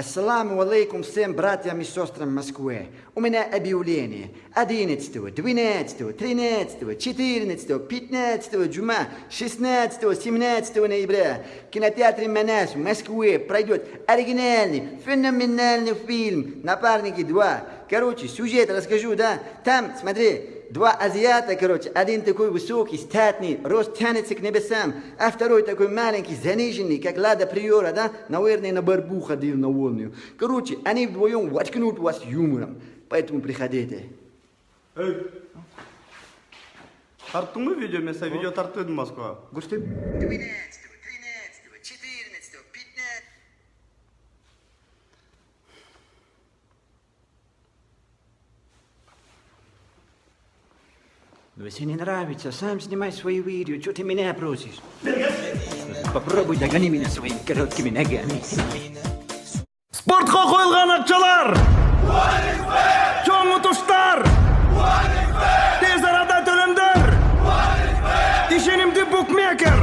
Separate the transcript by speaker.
Speaker 1: Ассаламу алейкум всем братьям и сестрам Москвы. У меня объявление. 11, 12, 13, 14, 15 джума, 16, 17 ноября в кинотеатре Манас в Москве пройдет оригинальный, феноменальный фильм «Напарники 2». Короче, сюжет расскажу, да? Там, смотри, два азиата, короче, один такой высокий, статный, рост тянется к небесам, а второй такой маленький, заниженный, как Лада Приора, да? Наверное, на борьбу ходил на волную. Короче, они вдвоем воткнут вас юмором, поэтому приходите.
Speaker 2: Эй! Тарттың ба видео? Мен саған видео тартып едім Москва.
Speaker 1: Көрсетіп? 12, 13, 14, 15... Ну, если не нравится, сам снимай свои видео. Что ты меня просишь? Попробуй догони меня своими короткими ногами.
Speaker 3: Спортқа қойылған ақшалар! Чоң ұтыштар! Тез арада төлемдер! Ишенімді букмекер!